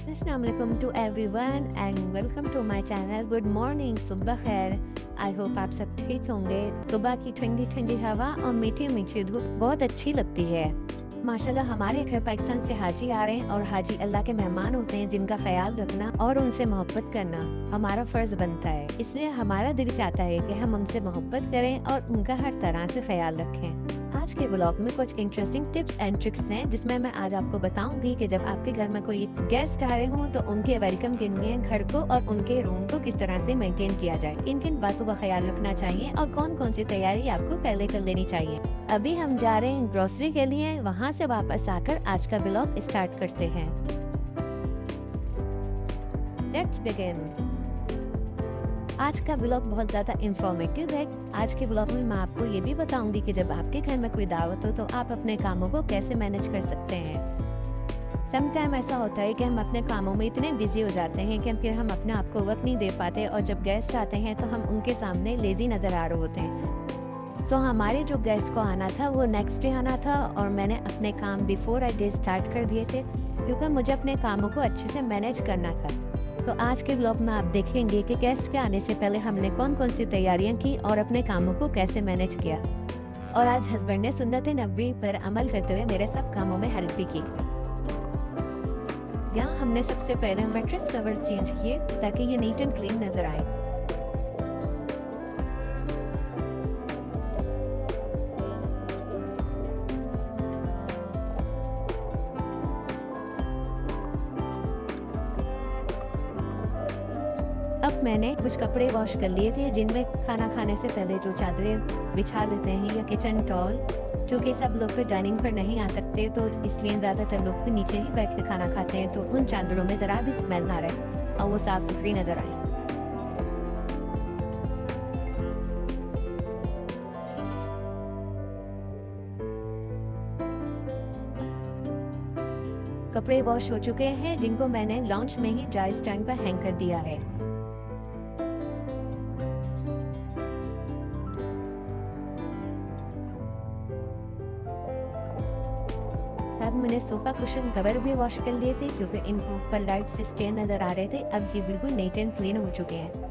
अस्सलाम वालेकुम to everyone and welcome to my channel. Good morning, सुबह खैर। आई होप आप सब ठीक होंगे। सुबह की ठंडी ठंडी हवा और मीठी मीठी धूप बहुत अच्छी लगती है। माशाल्लाह हमारे घर पाकिस्तान से हाजी आ रहे हैं और हाजी अल्लाह के मेहमान होते हैं जिनका ख्याल रखना और उनसे मोहब्बत करना हमारा फर्ज बनता है। इसलिए हमारा दिल चाहता है कि हम उनसे मोहब्बत करें और उनका हर तरह से ख्याल रखें। आज के ब्लॉग में कुछ इंटरेस्टिंग टिप्स एंड ट्रिक्स हैं जिसमें मैं आज आपको बताऊंगी कि जब आपके घर में कोई गेस्ट आ रहे हों तो उनके वेलकम के लिए घर को और उनके रूम को किस तरह से मेंटेन किया जाए, किन किन बातों का ख्याल रखना चाहिए और कौन कौन सी तैयारी आपको पहले कर लेनी चाहिए। अभी हम जा रहे हैं ग्रोसरी के लिए, वहाँ से वापस आकर आज का ब्लॉग स्टार्ट करते हैं। Let's begin. आज का ब्लॉग बहुत ज़्यादा इंफॉर्मेटिव है। आज के ब्लॉग में मैं आपको ये भी बताऊंगी कि जब आपके घर में कोई दावत हो तो आप अपने कामों को कैसे मैनेज कर सकते हैं। सम टाइम ऐसा होता है कि हम अपने कामों में इतने बिजी हो जाते हैं कि फिर हम अपने आप को वक्त नहीं दे पाते और जब गेस्ट आते हैं तो हम उनके सामने लेजी नज़र आ रहे होते हैं। सो हमारे जो गेस्ट को आना था वो नेक्स्ट डे आना था और मैंने अपने काम बिफोर आई डे स्टार्ट कर दिए थे क्योंकि मुझे अपने कामों को अच्छे से मैनेज करना था। तो आज के ब्लॉग में आप देखेंगे कि गेस्ट के आने से पहले हमने कौन कौन सी तैयारियां की और अपने कामों को कैसे मैनेज किया। और आज हस्बैंड ने सुन्नत नबवी पर अमल करते हुए मेरे सब कामों में हेल्प भी की। यहाँ हमने सबसे पहले मैट्रेस कवर चेंज किए ताकि ये नीट एंड क्लीन नजर आए। अब मैंने कुछ कपड़े वॉश कर लिए थे जिनमें खाना खाने से पहले जो चादरें बिछा लेते हैं या किचन टॉल, क्योंकि सब लोग फिर डाइनिंग पर नहीं आ सकते तो इसलिए ज़्यादातर लोग भी नीचे ही बैठ कर खाना खाते हैं, तो उन चादरों में ज़रा भी स्मेल ना रहे और वो साफ सुथरी नजर आए। कपड़े वॉश हो चुके हैं जिनको मैंने लॉन्च में ही ड्राई स्टैंड पर हैंग कर दिया है। साथ मैंने सोफा कुशन कवर भी वॉश कर लिए थे क्योंकि इनको ऊपर लाइट से स्टेन नजर आ रहे थे। अब ये बिल्कुल नीट एंड क्लीन हो चुके हैं।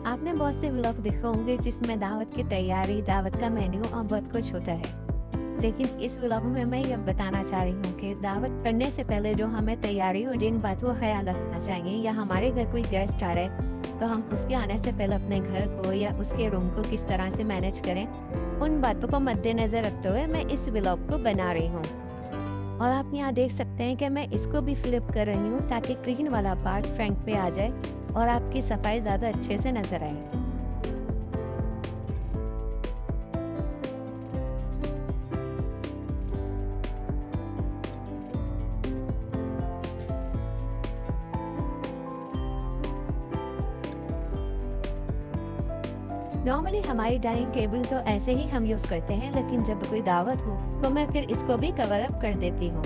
आपने बहुत से व्लॉग देखे होंगे जिसमें दावत की तैयारी, दावत का मेन्यू और बहुत कुछ होता है, लेकिन इस व्लॉग में मैं ये बताना चाह रही हूँ कि दावत करने से पहले जो हमें तैयारी और जिन बातों का ख्याल रखना चाहिए, या हमारे घर कोई गेस्ट आ रहा है तो हम उसके आने से पहले अपने घर को या उसके रूम को किस तरह से मैनेज करें, उन बातों को मद्देनजर रखते हुए मैं इस व्लॉग को बना रही हूँ। और आप यहाँ देख सकते हैं कि मैं इसको भी फ्लिप कर रही हूँ ताकि क्लीन वाला पार्ट फ्रंट पे आ जाए और आपकी सफाई ज़्यादा अच्छे से नजर आए। नॉर्मली हमारी डाइनिंग टेबल तो ऐसे ही हम यूज करते हैं, लेकिन जब कोई दावत हो तो मैं फिर इसको भी कवर अप कर देती हूँ।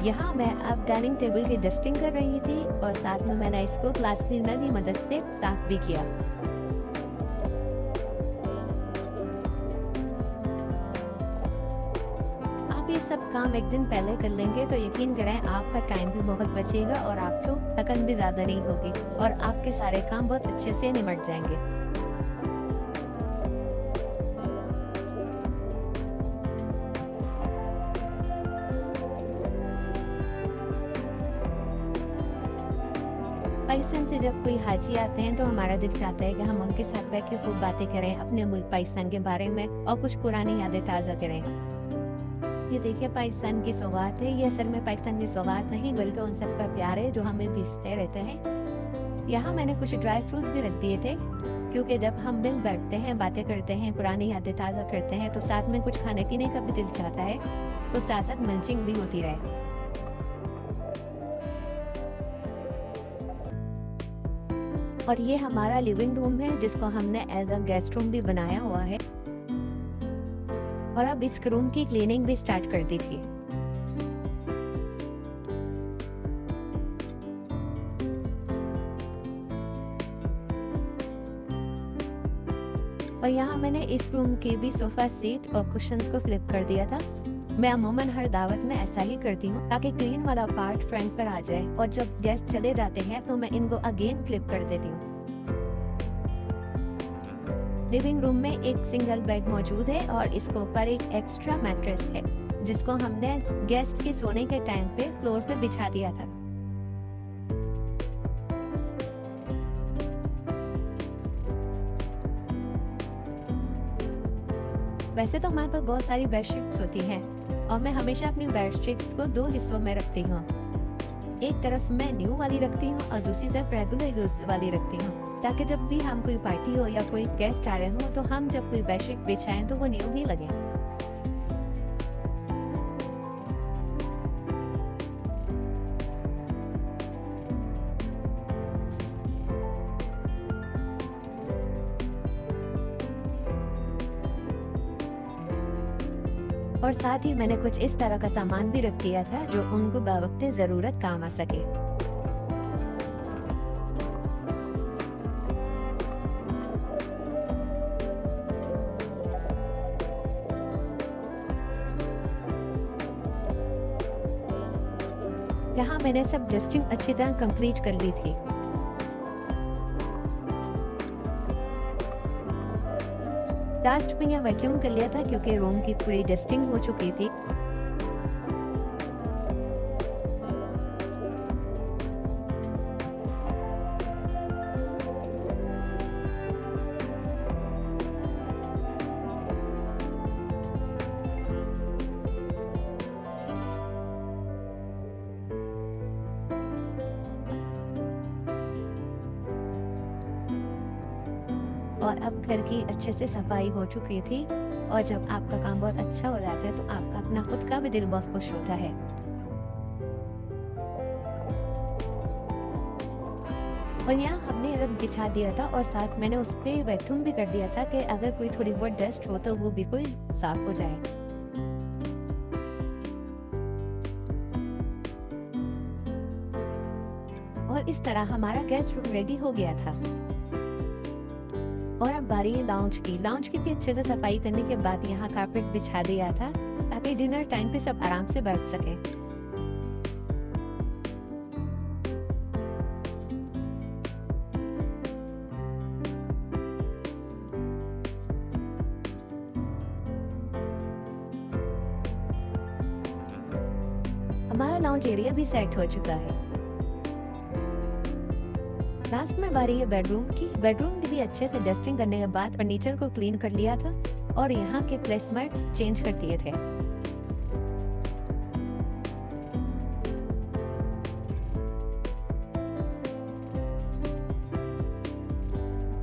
यहाँ मैं अब डाइनिंग टेबल की डस्टिंग कर रही थी और साथ में मैंने इसको ग्लास क्लीनर की मदद से साफ भी किया। आप ये सब काम एक दिन पहले कर लेंगे तो यकीन करें आपका टाइम भी बहुत बचेगा और आपको थकन भी ज्यादा नहीं होगी और आपके सारे काम बहुत अच्छे से निमट जाएंगे। पाकिस्तान से जब कोई हाजी आते हैं तो हमारा दिल चाहता है कि हम उनके साथ बैठ के खूब बातें करें, अपने मुल्क पाकिस्तान के बारे में और कुछ पुरानी यादें ताज़ा करें। ये देखिए पाकिस्तान की सौगात है, ये असल में पाकिस्तान की सौगात नहीं बल्कि उन सबका प्यार है जो हमें भेजते रहते हैं। यहाँ मैंने कुछ ड्राई फ्रूट भी रख दिए थे क्योंकि जब हम मिल बैठते हैं, बातें करते हैं, पुरानी यादें ताज़ा करते हैं, तो साथ में कुछ खाने पीने का भी दिल चाहता है, तो साथ साथ मल्चिंग भी होती रहे। और ये हमारा लिविंग रूम है जिसको हमने एज अ गेस्ट रूम भी बनाया हुआ है। और अब इस रूम की क्लीनिंग भी स्टार्ट कर दी थी। और यहाँ मैंने इस रूम के भी सोफा सीट और कुशन्स को फ्लिप कर दिया था। मैं अमूमन हर दावत में ऐसा ही करती हूँ ताकि क्लीन वाला पार्ट फ्रंट पर आ जाए और जब गेस्ट चले जाते हैं तो मैं इनको अगेन फ्लिप कर देती हूँ। लिविंग रूम में एक सिंगल बेड मौजूद है और इसके ऊपर एक एक्स्ट्रा मैट्रेस है जिसको हमने गेस्ट के सोने के टाइम पे फ्लोर पे बिछा दिया था। वैसे तो हमारे पास बहुत सारी बेडशीट्स होती हैं और मैं हमेशा अपनी बेडशीट्स को 2 हिस्सों में रखती हूँ। एक तरफ मैं न्यू वाली रखती हूँ और दूसरी तरफ रेगुलर यूज वाली रखती हूँ, ताकि जब भी हम कोई पार्टी हो या कोई गेस्ट आ रहे हो तो हम जब कोई बेडशीट बिछाएं तो वो न्यू ही लगे। और साथ ही मैंने कुछ इस तरह का सामान भी रख दिया था जो उनको बवक्त जरूरत काम आ सके। यहाँ मैंने सब डस्टिंग अच्छी तरह कंप्लीट कर ली थी। लास्ट में यह वैक्यूम कर लिया था क्योंकि रूम की पूरी डस्टिंग हो चुकी थी। और अब घर की अच्छे से सफाई हो चुकी थी और जब आपका काम बहुत अच्छा हो जाता है तो आपका अपना खुद का भी दिल बहुत खुश होता है। और यहाँ हमने रग बिछा दिया था और साथ मैंने उस पे वैक्यूम भी कर दिया था कि अगर कोई थोड़ी बहुत डस्ट हो तो वो बिल्कुल साफ हो जाए। और इस तरह हमारा गेस्ट रूम रेडी हो गया था। और अब बारी है लाउंज की। लाउंज की भी अच्छे से सफाई करने के बाद यहाँ कारपेट बिछा दिया था ताकि डिनर टाइम पे सब आराम से बैठ सके। हमारा लाउंज एरिया भी सेट हो चुका है। लास्ट में बारी है बेडरूम की। बेडरूम की भी अच्छे से डस्टिंग करने के बाद फर्नीचर को क्लीन कर लिया था और यहाँ के प्लेसमेट्स चेंज कर दिए थे।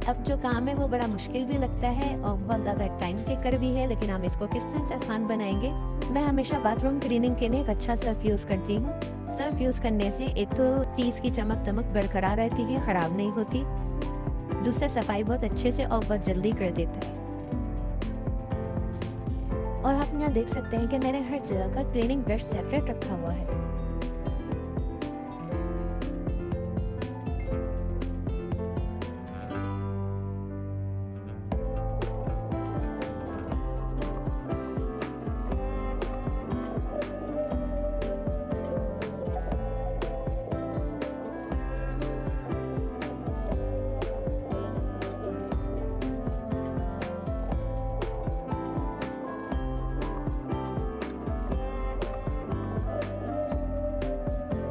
अब जो काम है वो बड़ा मुश्किल भी लगता है और बहुत ज्यादा टाइम टेकर भी है, लेकिन हम इसको किस तरह से आसान बनाएंगे। मैं हमेशा बाथरूम क्लीनिंग के लिए एक अच्छा सर्फ यूज करती हूँ। सर्फ यूज करने से एक तो चीज की चमक दमक बरकरार रहती है, खराब नहीं होती, दूसरा सफाई बहुत अच्छे से और बहुत जल्दी कर देता है। और आप यहाँ देख सकते हैं कि मैंने हर जगह का क्लीनिंग ब्रश सेपरेट रखा हुआ है।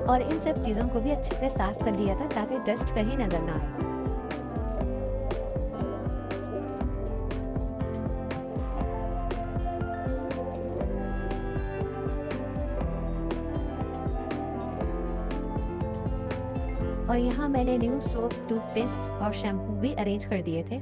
और इन सब चीजों को भी अच्छे से साफ कर दिया था ताकि डस्ट कहीं नजर ना आए। और यहाँ मैंने न्यू सोप, टूथपेस्ट और शैम्पू भी अरेंज कर दिए थे।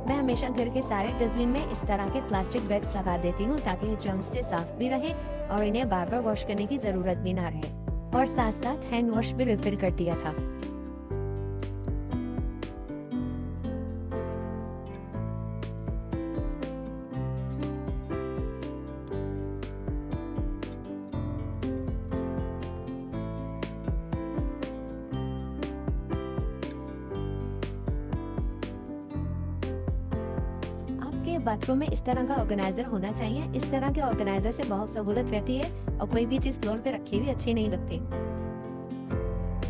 मैं हमेशा घर के सारे डस्टबिन में इस तरह के प्लास्टिक बैग्स लगा देती हूँ ताकि जर्म्स से साफ भी रहे और इन्हें बार बार वॉश करने की जरूरत भी ना रहे। और साथ साथ हैंड वॉश भी रेफर कर दिया था। आपके बाथरूम में इस तरह का ऑर्गेनाइजर होना चाहिए। इस तरह के ऑर्गेनाइजर से बहुत सहूलत रहती है और कोई भी चीज फ्लोर पे रखी हुई अच्छी नहीं लगती।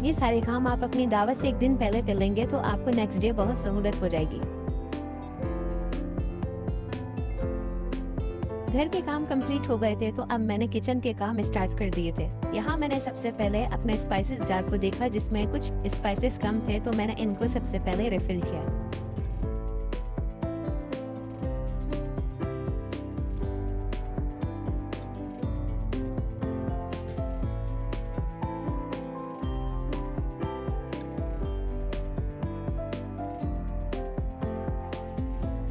ये सारे काम आप अपनी दावत से एक दिन पहले कर लेंगे तो आपको नेक्स्ट डे बहुत सहूलत हो जाएगी। घर के काम कंप्लीट हो गए थे तो अब मैंने किचन के काम स्टार्ट कर दिए थे। यहाँ मैंने सबसे पहले अपने स्पाइसेस जार को देखा जिसमें कुछ स्पाइसेस कम थे तो मैंने इनको सबसे पहले रिफिल किया।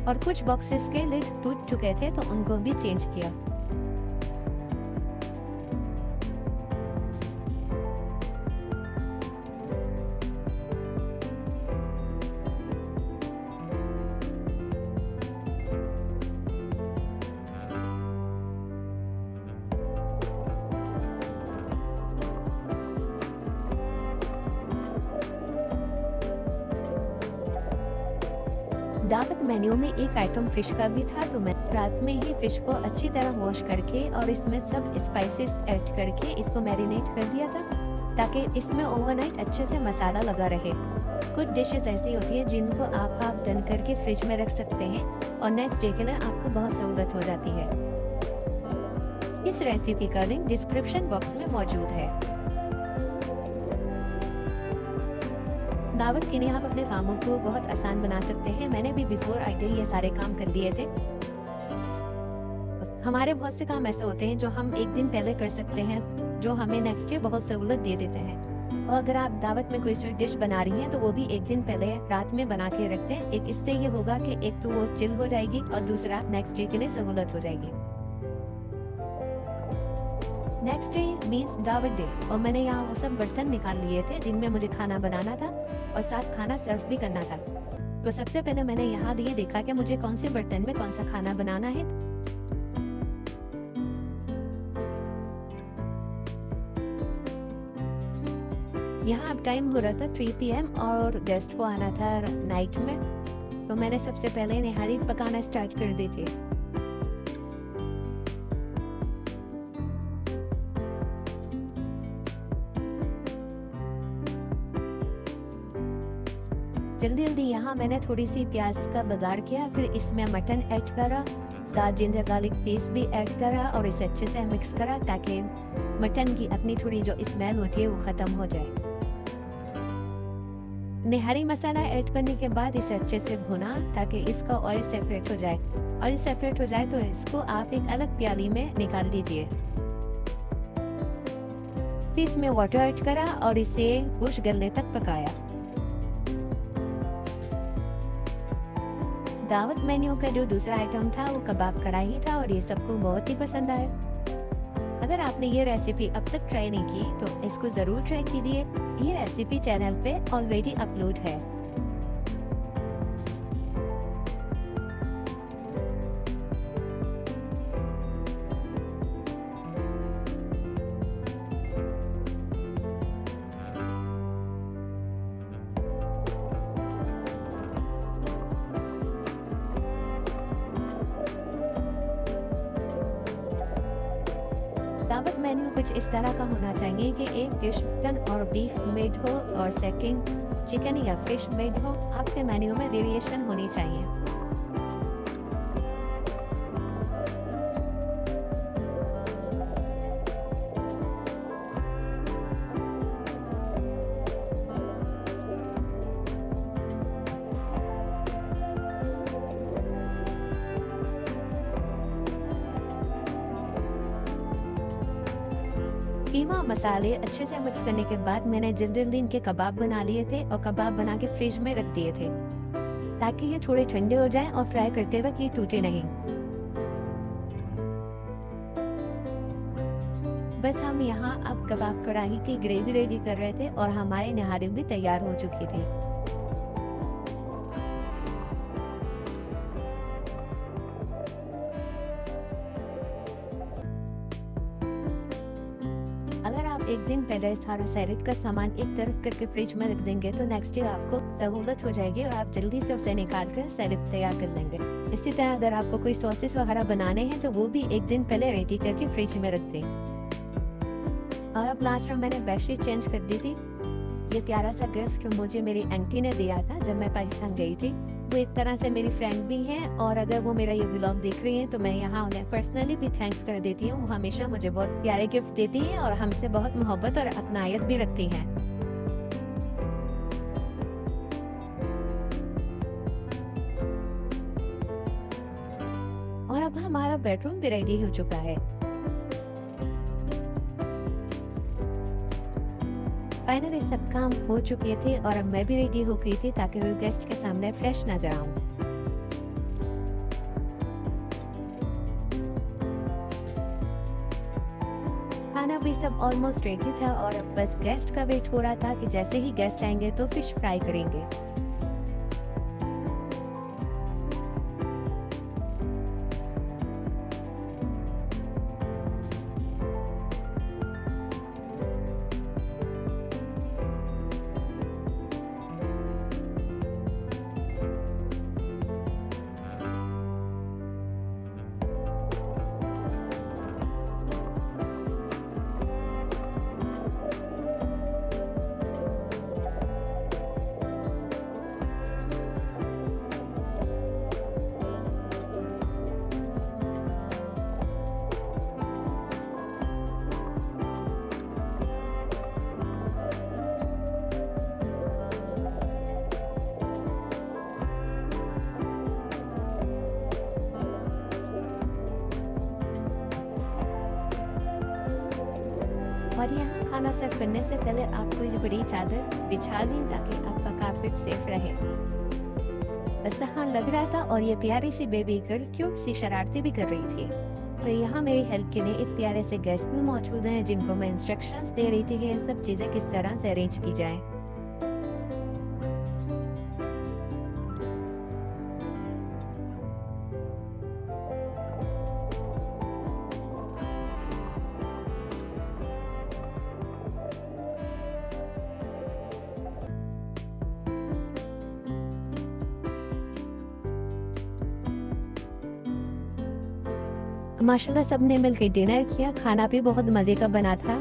और कुछ बॉक्सेस के लिड टूट चुके थे तो उनको भी चेंज किया। दावत मेन्यू में एक आइटम फिश का भी था तो मैं रात में ही फिश को अच्छी तरह वॉश करके और इसमें सब स्पाइसेस ऐड करके इसको मैरिनेट कर दिया था ताकि इसमें ओवरनाइट अच्छे से मसाला लगा रहे। कुछ डिशेस ऐसी होती है जिनको आप हाफ डन करके फ्रिज में रख सकते हैं और नेक्स्ट डे के लिए आपको बहुत सहूलत हो जाती है। इस रेसिपी का लिंक डिस्क्रिप्शन बॉक्स में मौजूद है। दावत के लिए आप अपने कामों को बहुत आसान बना सकते हैं। मैंने भी बिफोर आई डे ये सारे काम कर दिए थे। हमारे बहुत से काम ऐसे होते हैं जो हम एक दिन पहले कर सकते हैं जो हमें नेक्स्ट डे बहुत सहूलत दे देते हैं। और अगर आप दावत में कोई स्वीट डिश बना रही हैं तो वो भी एक दिन पहले रात में बना के रखते हैं। एक इससे ये होगा कि एक तो वो चिल हो जाएगी और दूसरा नेक्स्ट डे के लिए सहूलत हो जाएगी। नेक्स्ट डे मीन्स दावत डे और मैंने यहाँ वो सब बर्तन निकाल लिए थे जिनमें मुझे खाना बनाना था और साथ खाना सर्व भी करना था। तो सबसे पहले मैंने यहाँ ये देखा कि मुझे कौन से बर्तन में कौन सा खाना बनाना है। यहाँ अब टाइम हो रहा था 3 PM और गेस्ट को आना था नाइट में तो मैंने सबसे पहले निहारी पकाना स्टार्ट कर दी थी। जल्दी जल्दी यहाँ मैंने थोड़ी सी प्याज का बघार किया, फिर इसमें मटन ऐड करा, साथ जिंजर गार्लिक पेस्ट भी ऐड करा और इसे अच्छे से मिक्स करा ताकि मटन की अपनी थोड़ी जो स्मेल होती है वो खत्म हो जाए। निहारी मसाला ऐड करने के बाद इसे अच्छे से भुना ताकि इसका ऑयल सेपरेट हो जाए। ऑयल सेपरेट हो जाए तो इसको आप एक अलग प्याली में निकाल लीजिए। फिर इसमें वाटर ऐड करा और इसे कुछ गलने तक पकाया। दावत मेन्यू का जो दूसरा आइटम था वो कबाब कढ़ाई था और ये सबको बहुत ही पसंद आया। अगर आपने ये रेसिपी अब तक ट्राई नहीं की तो इसको जरूर ट्राई कीजिए। ये रेसिपी चैनल पे ऑलरेडी अपलोड है। दावत मेन्यू कुछ इस तरह का होना चाहिए कि एक डिश चिकन और बीफ मेड हो और सेकंड चिकन या फिश मेड हो। आपके मेन्यू में वेरिएशन होनी चाहिए। कीमा और मसाले अच्छे से मिक्स करने के बाद मैंने जल्दी इनके कबाब बना लिए थे और कबाब बना के फ्रिज में रख दिए थे ताकि ये थोड़े ठंडे हो जाएं और फ्राई करते वक्त ये टूटे नहीं। बस हम यहाँ अब कबाब कढ़ाई की ग्रेवी रेडी कर रहे थे और हमारे निहारी भी तैयार हो चुकी थी। अगर आप एक दिन पहले सारा सैलेड का सामान एक तरफ करके फ्रिज में रख देंगे तो नेक्स्ट डे आपको सहूलत हो जाएगी और आप जल्दी से उसे निकाल कर सैलेड तैयार कर लेंगे। इसी तरह अगर आपको कोई सॉसेस वगैरह बनाने हैं तो वो भी एक दिन पहले रेडी करके फ्रिज में रख दें। और अब लास्ट में मैंने बेडशीट चेंज कर दी थी। ये प्यारा सा गिफ्ट मुझे मेरी आंटी ने दिया था जब मैं पाकिस्तान गई थी। वो एक तरह से मेरी फ्रेंड भी हैं और अगर वो मेरा ये व्लॉग देख रही हैं तो मैं यहाँ उन्हें पर्सनली भी थैंक्स कर देती हूँ। वो हमेशा मुझे बहुत प्यारे गिफ्ट देती हैं और हमसे बहुत मोहब्बत और अपनायत भी रखती हैं। और अब हमारा बेडरूम भी रेडी हो चुका है। फाइनली सब काम हो चुके थे और अब मैं भी रेडी हो गई थी ताकि मैं गेस्ट के सामने फ्रेश नजर आऊं। खाना भी सब ऑलमोस्ट रेडी था और अब बस गेस्ट का वेट हो रहा था कि जैसे ही गेस्ट आएंगे तो फिश फ्राई करेंगे। और यहाँ खाना सर्व करने से पहले आपको ये बड़ी चादर बिछा दें ताकि आपका कारपेट सेफ रहे। दस्तरखान लग रहा था और ये प्यारी सी बेबी गर्ल क्यूट सी शरारतें भी कर रही थी। तो यहाँ मेरी हेल्प के लिए एक प्यारे से गेस्ट भी मौजूद हैं जिनको मैं इंस्ट्रक्शंस दे रही थी कि ये सब चीजें किस तरह से अरेंज की जाए। माशाल्लाह सबने मिलकर डिनर किया। खाना भी बहुत मजे का बना था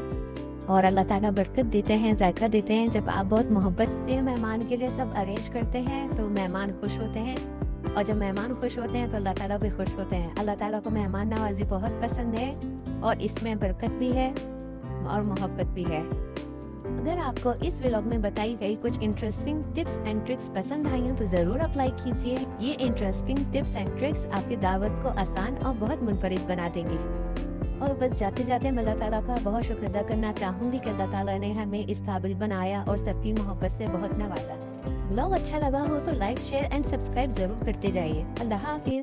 और अल्लाह ताला बरकत देते हैं, जायका देते हैं। जब आप बहुत मोहब्बत से मेहमान के लिए सब अरेंज करते हैं तो मेहमान खुश होते हैं और जब मेहमान खुश होते हैं तो अल्लाह ताला भी खुश होते हैं। अल्लाह ताला को मेहमान नवाजी बहुत पसंद है और इसमें बरकत भी है और मोहब्बत भी है। अगर आपको इस व्लॉग में बताई गई कुछ इंटरेस्टिंग टिप्स एंड ट्रिक्स पसंद आई हो तो जरूर अप्लाई कीजिए। ये इंटरेस्टिंग टिप्स एंड ट्रिक्स आपकी दावत को आसान और बहुत मुनफरिद बना देंगी। और बस जाते जाते मैं अल्लाह ताला का बहुत शुक्र अदा करना चाहूंगी कि अल्लाह ताला ने हमें इस काबिल बनाया और सबकी मोहब्बत से बहुत नवाजा। व्लॉग अच्छा लगा हो तो लाइक, शेयर एंड सब्सक्राइब जरूर करते जाइए। अल्लाह हाफिज।